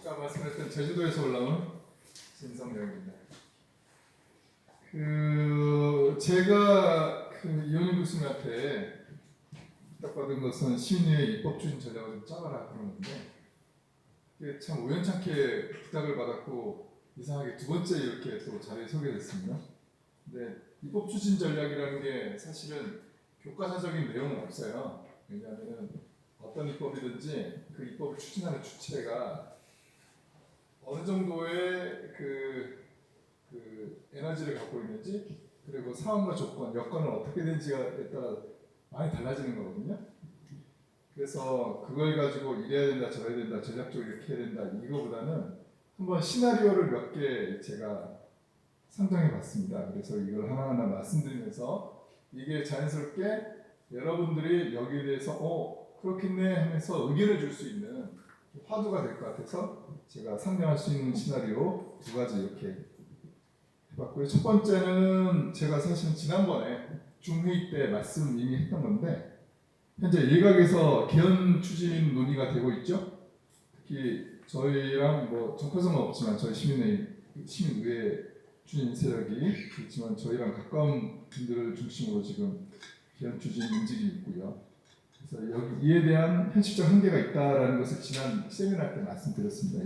아까 말씀했던 제주도에서 올라온 진성명입니다. 제가 이현희 교수님한테 부탁받은 것은 시민의 입법 추진 전략을 좀 짜봐라 그러는데 그게 참 우연찮게 부탁을 받았고 이상하게 두 번째 이렇게 또 자리에 서게 됐습니다. 근데 입법 추진 전략이라는 게 사실은 교과서적인 내용은 없어요. 왜냐하면 어떤 입법이든지 그 입법을 추진하는 주체가 어느 정도의 그 에너지를 갖고 있는지 그리고 상황과 조건, 여건은 어떻게 되는지에 따라 많이 달라지는 거거든요. 그래서 그걸 가지고 이래야 된다, 저래야 된다, 전략적으로 이렇게 해야 된다 이거보다는 한번 시나리오를 몇 개 제가 상정해 봤습니다. 그래서 이걸 하나하나 말씀드리면서 이게 자연스럽게 여러분들이 여기에 대해서 그렇겠네 하면서 의견을 줄 수 있는 화두가 될 것 같아서 제가 상정할 수 있는 시나리오 두 가지 이렇게 해봤고요. 첫 번째는 제가 사실 지난번에 중회의 때 말씀 이미 했던 건데 현재 일각에서 개헌 추진 논의가 되고 있죠. 특히 저희랑 뭐 정파성은 없지만 저희 시민의회 추진 세력이 그렇지만 저희랑 가까운 분들을 중심으로 지금 개헌 추진 움직임이 있고요. 그래서 이에 대한 현실적 한계가 있다라는 것을 지난 세미나 때 말씀드렸습니다.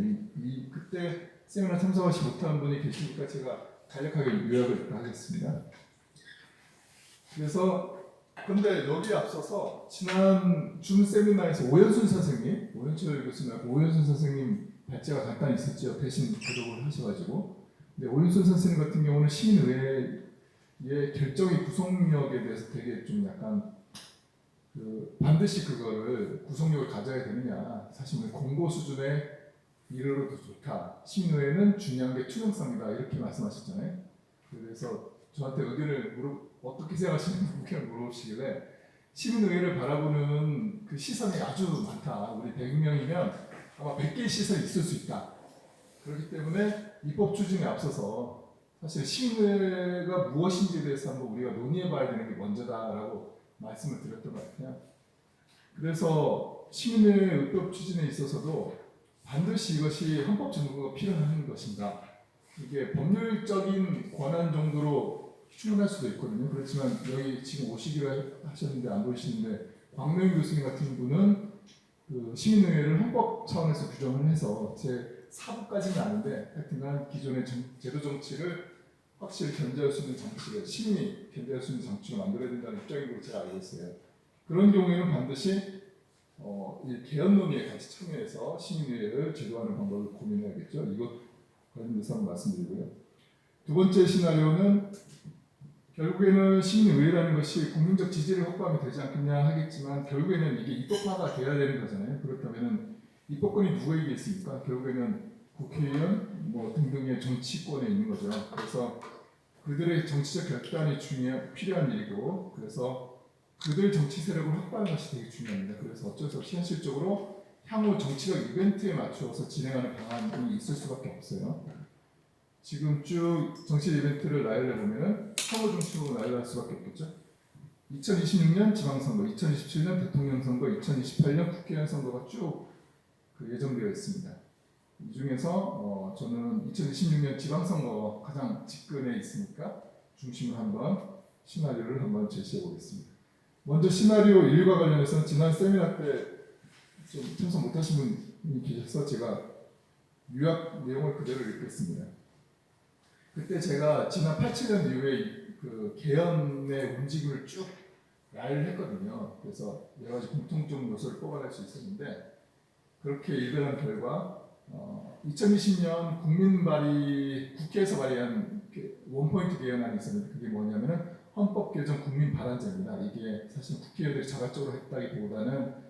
그때 세미나 참석하지 못한 분이 계시니까 제가 간략하게 요약을 하겠습니다. 그래서 근데 여기에 앞서서 지난 줌 세미나에서 오연순 선생님 발제가 간단히 있었죠. 대신 교독을 하셔가지고. 근데 오연순 선생님 같은 경우는 시민의회의 결정의 구속력에 대해서 되게 좀 약간 반드시 그거를 구속력을 가져야 되느냐. 사실 공고 수준의 이르러도 좋다. 시민의회는 중요한 게 투명성이다. 이렇게 말씀하셨잖아요. 그래서 저한테 어떻게 생각하시는지 의견을 물어보시길래 시민의회를 바라보는 그 시선이 아주 많다. 우리 100명이면 아마 100개의 시선이 있을 수 있다. 그렇기 때문에 입법 추진에 앞서서 사실 시민의회가 무엇인지에 대해서 한번 우리가 논의해봐야 되는 게 먼저다라고 말씀을 드렸던 것 같아요. 그래서 시민의회 입법 추진에 있어서도 반드시 이것이 헌법 증거가 필요한 것인가. 이게 법률적인 권한 정도로 충분할 수도 있거든요. 그렇지만 여기 지금 오시기로 하셨는데 안 보이시는데 광명희 교수님 같은 분은 시민의회를 헌법 차원에서 규정을 해서 제 4부까지는 아닌데 하여튼간 기존의 제도 정치를 확실히 견제할 수 있는 장치를 시민이 견제할 수 있는 장치를 만들어야 된다는 입장인 걸로 제가 알고 있어요. 그런 경우에는 반드시 이 개헌 논의에 같이 참여해서 시민의회를 제도화하는 방법을 고민해야겠죠. 이것 관련돼서 한번 말씀드리고요. 두 번째 시나리오는 결국에는 시민의회라는 것이 국민적 지지를 확보하면 되지 않겠냐 하겠지만 결국에는 이게 입법화가 돼야 되는 거잖아요. 그렇다면 입법권이 누구에게 있습니까? 결국에는 국회의원 등등의 정치권에 있는 거죠. 그래서 그들의 정치적 결단이 필요한 일이고 그래서 그들 정치 세력을 확보하는 것이 되게 중요합니다. 그래서 어쩔 수 없이 현실적으로 향후 정치적 이벤트에 맞추어서 진행하는 방안이 있을 수밖에 없어요. 지금 쭉 정치 이벤트를 나열해 보면은 향후 정치로 나열할 수밖에 없겠죠. 2026년 지방선거, 2027년 대통령 선거, 2028년 국회의원 선거가 쭉 예정되어 있습니다. 이 중에서 저는 2026년 지방선거 가장 직근에 있으니까 중심으로 한번 시나리오를 한번 제시해 보겠습니다. 먼저 시나리오 1과 관련해서는 지난 세미나 때 좀 참석 못하신 분이 계셔서 제가 요약 내용을 그대로 읽겠습니다. 그때 제가 지난 87년 이후에 개헌의 움직임을 쭉 나열했거든요. 그래서 여러 가지 공통점 요소를 뽑아낼 수 있었는데 그렇게 읽어낸 결과 2020년 국회에서 발의한 원포인트 개헌안이 있었는데 그게 뭐냐면은 헌법 개정 국민 발안제입니다. 이게 사실 국회의원들이 자발적으로 했다기보다는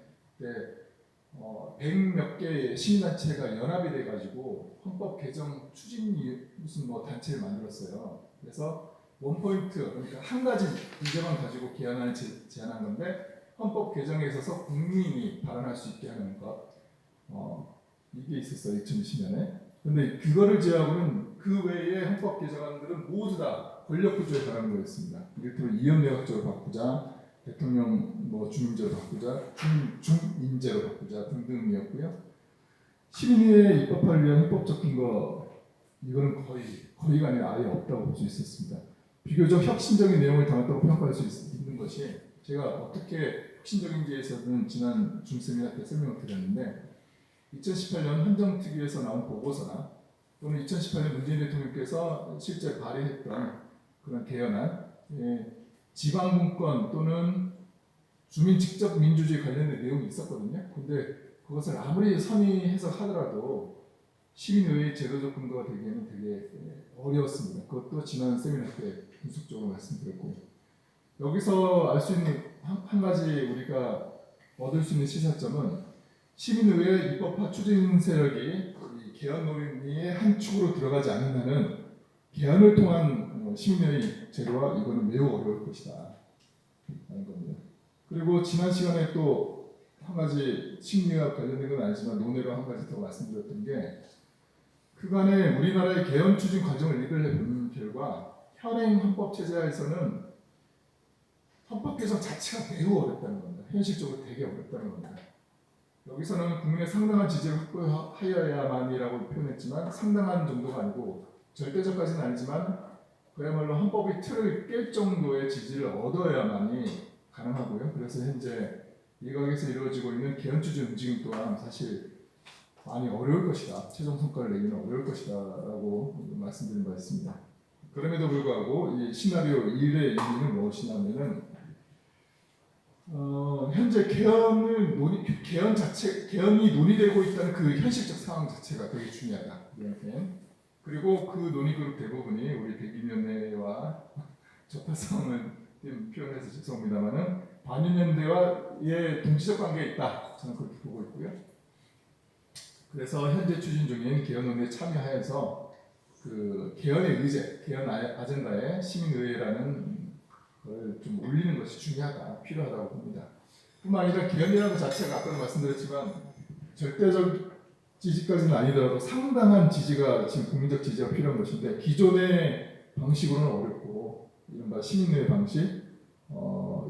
100몇 개의 시민단체가 연합이 돼가지고 헌법 개정 추진이 무슨 단체를 만들었어요. 그래서 원포인트 그러니까 한 가지 문제만 가지고 개헌안을 제안한 건데 헌법 개정에 있어서 국민이 발언할 수 있게 하는 것 이게 있었어요 2020년에. 근데 그거를 제외하고는 그 외의 헌법 개정안들은 모두 다 권력 구조에 관한 거였습니다. 이를테면 이념내각제로 바꾸자, 대통령 중임제로 바꾸자, 중임제로 바꾸자 등등이었고요. 시민의회 입법화를 위한 헌법적 근거 이거는 거의가 아니라 아예 없다고 볼 수 있었습니다. 비교적 혁신적인 내용을 담았다고 평가할 수 있는 것이 제가 어떻게 혁신적인지에서는 지난 줌세미나 때 설명을 드렸는데 2018년 헌정특위에서 나온 보고서나 또는 2018년 문재인 대통령께서 실제 발의했던 그런 개헌안, 지방분권 또는 주민 직접 민주주의 관련된 내용이 있었거든요. 근데 그것을 아무리 선의 해석하더라도 시민의회 제도적 근거가 되기에는 되게 어려웠습니다. 그것도 지난 세미나 때 분석적으로 말씀드렸고, 여기서 알 수 있는 한 가지 우리가 얻을 수 있는 시사점은 시민의회 입법화 추진 세력이 이 개헌 논의의 한 축으로 들어가지 않는 한은 개헌을 통한 시민의회 제도와 이거는 매우 어려울 것이다 라는 겁니다. 그리고 지난 시간에 또 한 가지 심리와 관련된 건 아니지만 논의로 한 가지 더 말씀드렸던 게 그간의 우리나라의 개헌 추진 과정을 이끌어 본 결과 현행 헌법 체제하에서는 헌법 개정 자체가 매우 어렵다는 겁니다. 현실적으로 되게 어렵다는 겁니다. 여기서는 국민의 상당한 지지를 확보하여야만이라고 표현했지만 상당한 정도가 아니고 절대적까지는 아니지만 그야말로 헌법의 틀을 깰 정도의 지지를 얻어야만이 가능하고요. 그래서 현재 일각에서 이루어지고 있는 개헌 추진 움직임 또한 사실 많이 어려울 것이다. 최종 성과를 내기는 어려울 것이다 라고 말씀드린 바 있습니다. 그럼에도 불구하고 이 시나리오 1의 의미는 무엇이냐면은 현재 개헌이 논의되고 있다는 그 현실적 상황 자체가 되게 중요하다. 그리고 그 논의그룹 대부분이 우리 대기위원회와 적합성은 표현해서 죄송합니다만은 반윤연대와의 동시적 관계에 있다. 저는 그렇게 보고 있고요. 그래서 현재 추진 중인 개헌 논의에 참여하여서 그 개헌의 의제, 개헌 아젠다에 시민의회라는 걸 좀 올리는 것이 중요하다, 필요하다고 봅니다. 뿐만 아니라 개헌이라는 것 자체가 아까도 말씀드렸지만 절대적 지지까지는 아니더라도 상당한 지지가 지금 국민적 지지가 필요한 것인데 기존의 방식으로는 어렵고 이른바 시민의회 방식,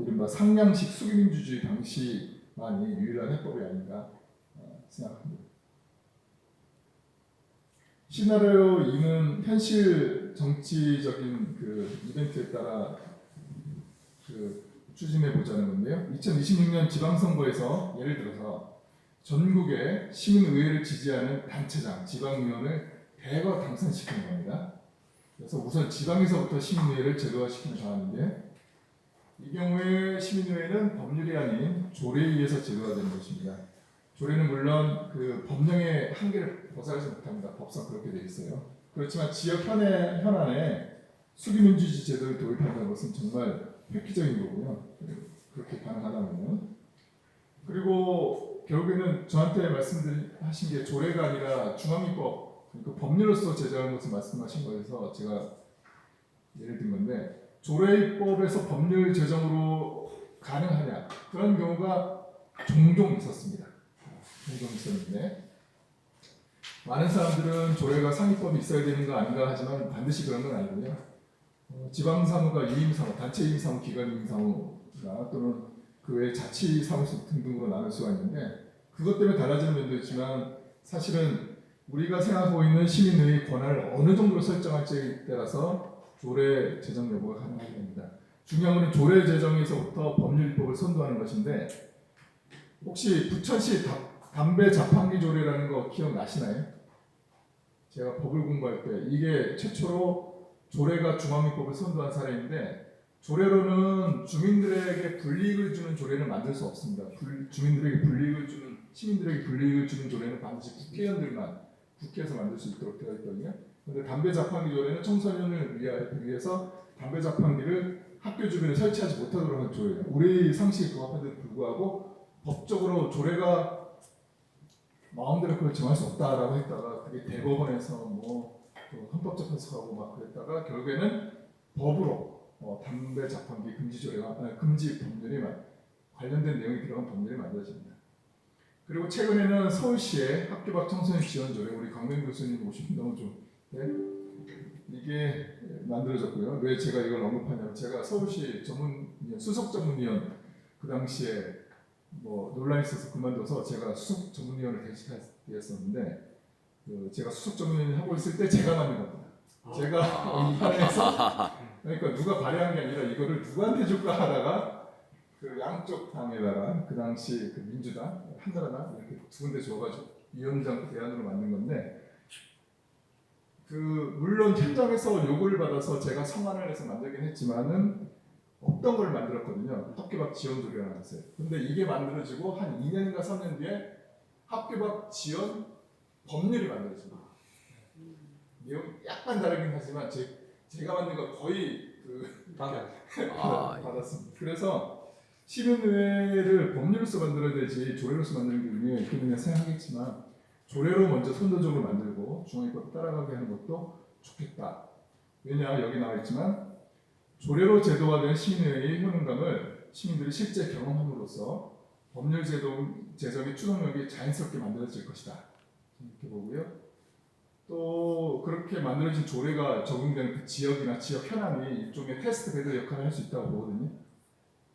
이른바 상향식 수기민주주의 방식만이 유일한 해법이 아닌가 생각합니다. 시나리오 2는 현실 정치적인 그 이벤트에 따라 추진해 보자는 건데요. 2026년 지방선거에서 예를 들어서 전국의 시민의회를 지지하는 단체장, 지방위원을 대거 당선시키는 겁니다. 그래서 우선 지방에서부터 시민의회를 제도화시키는 방안인데 이 경우에 시민의회는 법률이 아닌 조례에 의해서 제도화되는 것입니다. 조례는 물론 그 법령의 한계를 벗어나지 못합니다. 법상 그렇게 되어 있어요. 그렇지만 지역 현안에 수기민주주의 제도를 도입한다는 것은 정말 획기적인 거고요. 그렇게 가능하다면요. 그리고 결국에는 저한테 말씀하신 게 조례가 아니라 중앙입법, 그러니까 법률로서 제정하는 것을 말씀하신 거여서 제가 예를 든 건데 조례입법에서 법률 제정으로 가능하냐 그런 경우가 종종 있었습니다. 종종 있었는데 많은 사람들은 조례가 상위법이 있어야 되는 거 아닌가 하지만 반드시 그런 건 아니고요. 지방사무가 유임사무, 단체 유임사무, 기관 유임사무가 또는 그 외 자치사무소 등등으로 나눌 수가 있는데 그것 때문에 달라지는 면도 있지만 사실은 우리가 생각하고 있는 시민의 권한을 어느 정도로 설정할지에 따라서 조례 제정 여부가 가능하게 됩니다. 중요한 것은 조례 제정에서부터 법률입법을 선도하는 것인데 혹시 부천시 담배 자판기 조례라는 거 기억나시나요? 제가 법을 공부할 때 이게 최초로 조례가 중앙입법을 선도한 사례인데 조례로는 주민들에게 불이익을 주는 조례는 만들 수 없습니다. 시민들에게 불이익을 주는 조례는 반드시 국회에서 만들 수 있도록 되어 있거든요. 그런데 담배 자판기 조례는 청소년을 위해서 담배 자판기를 학교 주변에 설치하지 못하도록 한 조례예요. 우리 상식에 부합한데도 불구하고 법적으로 조례가 마음대로 그걸 정할 수 없다라고 했다가 그게 대법원에서 헌법적 해석하고 막 그랬다가 결국에는 법으로 담배 자판기 금지 법률이 관련된 내용이 들어간 법률이 만들어집니다. 그리고 최근에는 서울시의 학교 밖 청소년 지원 조례 우리 강명 교수님 오시면 너무 좀 이게 만들어졌고요. 왜 제가 이걸 언급하냐면 제가 서울시 수석 전문위원 그 당시에 논란이 있어서 그만둬서 제가 수석 전문위원을 이었었는데 제가 수석정리를 하고 있을 때 제가 만든 겁니다. 제가 입안에서 그러니까 누가 발행한 게 아니라 이거를 누구한테 줄까 하다가 그 양쪽 당에다가 그 당시 그 민주당, 한나라당 이렇게 두 군데 줘가지고 위원장 대안으로 만든 건데 물론 현장에서 요구를 받아서 제가 성안을 해서 만들긴 했지만은 어떤 걸 만들었거든요. 합계박 지원 조례가 나왔어요. 근데 이게 만들어지고 한 2년인가 3년 뒤에 합계박 지원 법률이 만들어집니다. 내용이 약간 다르긴 하지만 제가 만든 거 거의 받았습니다. 그래서 시민의회를 법률로서 만들어야 되지 조례로서 만드는 게 의미가 있겠느냐 생각하겠지만 조례로 먼저 선도적으로 만들고 중앙위법 따라가게 하는 것도 좋겠다. 왜냐 여기 나와 있지만 조례로 제도화된 시민의회의 효능감을 시민들이 실제 경험함으로써 법률 제정의 추동력이 자연스럽게 만들어질 것이다. 이렇게 보고요. 또 그렇게 만들어진 조례가 적용되는 그 지역이나 지역 현안이 일종의 테스트 베드 역할을 할 수 있다고 보거든요.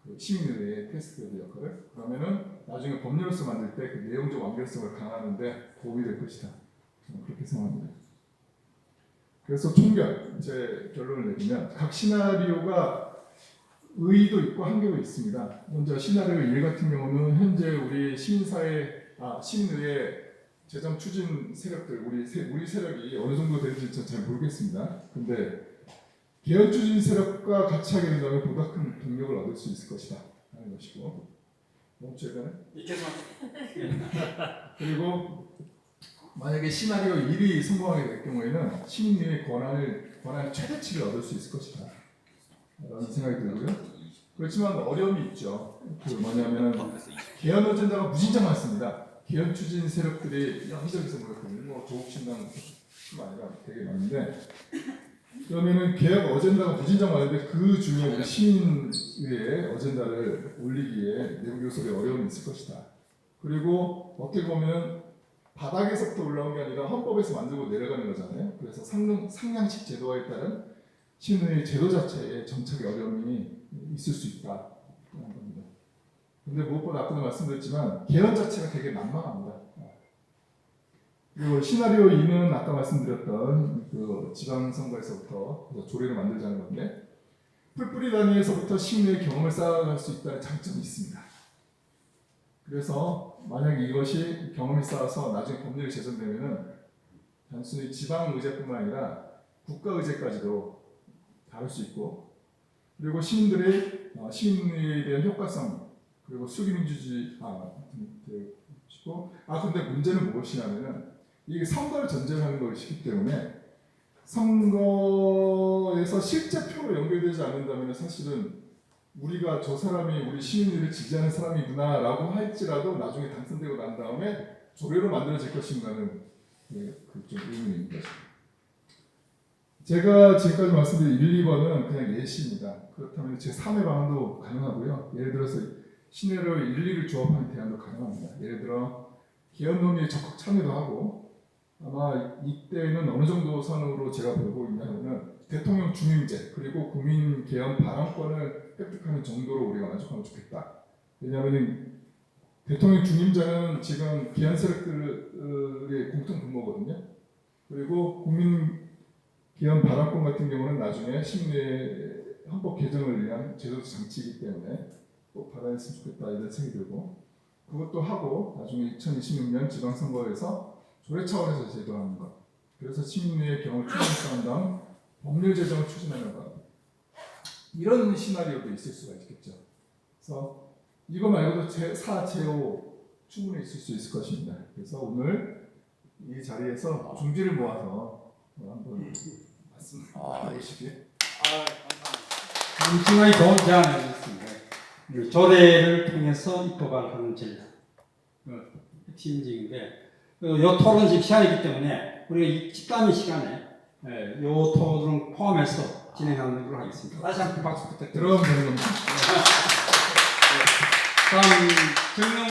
그 시민의회의 테스트 베드 역할을. 그러면은 나중에 법률로서 만들 때 그 내용적 완결성을 강화하는데 도움이 될 것이다. 저는 그렇게 생각합니다. 그래서 총결, 제 결론을 내리면 각 시나리오가 의의도 있고 한계도 있습니다. 먼저 시나리오 1 같은 경우는 현재 우리 시민의회 재정 추진 세력들, 우리 세력이 어느 정도 되는지 저는 잘 모르겠습니다. 근데 개헌 추진 세력과 같이 하게 된다면 보다 큰 동력을 얻을 수 있을 것이다 하는 것이고, 멈춰야 그리고 만약에 시나리오 1이 성공하게 될 경우에는 시민의 권한 최대치를 얻을 수 있을 것이다 라는 생각이 들고요. 그렇지만 어려움이 있죠. 뭐냐면 개헌 어젠다가 무진장 많습니다. 개헌 추진 세력들이 여기저기서 모였거든요. 조국신당뿐만 아니라 되게 많은데, 그러면은 개혁 어젠다가 무진장 많은데 그 중에 우리 시민의회 어젠다를 올리기에 내부 교섭에 어려움이 있을 것이다. 그리고 어떻게 보면 바닥에서부터 올라온 게 아니라 헌법에서 만들고 내려가는 거잖아요. 그래서 상향식 제도화에 따른 시민의 제도 자체에 정착의 어려움이 있을 수 있다. 근데 무엇보다 아까도 말씀드렸지만 개헌 자체가 되게 난망합니다. 그리고 시나리오 2는 아까 말씀드렸던 그 지방선거에서부터 조례를 만들자는 건데 풀뿌리 단위에서부터 시민의 경험을 쌓아갈 수 있다는 장점이 있습니다. 그래서 만약 이것이 경험이 쌓아서 나중에 법률이 제정되면은 단순히 지방의제뿐만 아니라 국가의제까지도 다룰 수 있고, 그리고 시민들의 시민에 대한 효과성, 그리고 수기민주주의 근데 문제는 무엇이냐면은 이게 선거를 전제로 하는 것이기 때문에 선거에서 실제 표로 연결되지 않는다면 사실은 우리가 저 사람이 우리 시민들을 지지하는 사람이구나라고 할지라도 나중에 당선되고 난 다음에 조례로 만들어질 것인가는 좀 의문인 것입니다. 제가 지금까지 말씀드린 1, 2번은 그냥 예시입니다. 그렇다면 제 3의 방안도 가능하고요. 예를 들어서 시나리오 1, 2를 조합하는 대안도 가능합니다. 예를 들어 개헌 논의에 적극 참여도 하고, 아마 이때는 어느 정도 선으로 제가 보고 있냐면 대통령 중임제 그리고 국민 개헌 발언권을 획득하는 정도로 우리가 만족하면 좋겠다. 왜냐하면 대통령 중임제는 지금 개헌 세력들의 공통 분모거든요. 그리고 국민 개헌 발언권 같은 경우는 나중에 시민의 헌법 개정을 위한 제도 장치이기 때문에 꼭 받아냈으면 좋겠다 이런 생각이 들고, 그것도 하고 나중에 2026년 지방선거에서 조례 차원에서 제도하는 것, 그래서 시민의 경험을 추진한 다음 법률 제정을 추진하는 것, 이런 시나리오도 있을 수가 있겠죠. 그래서 이거 말고도 제4, 제5 충분히 있을 수 있을 것입니다. 그래서 오늘 이 자리에서 중지를 모아서 한번 말씀해보시길. 감사합니다. 굉장히 좋은 제안을 해주셨습니다. 조례를 통해서 입법을 하는 전략, 핵심적인데, 이 토론 시간이기 때문에 우리가 이 집단위 시간에 이 토론을 포함해서 진행하는 걸로 하겠습니다. 다시 한번 박수 부탁드립니다. 들어가면 되는 겁니다. 다음 정명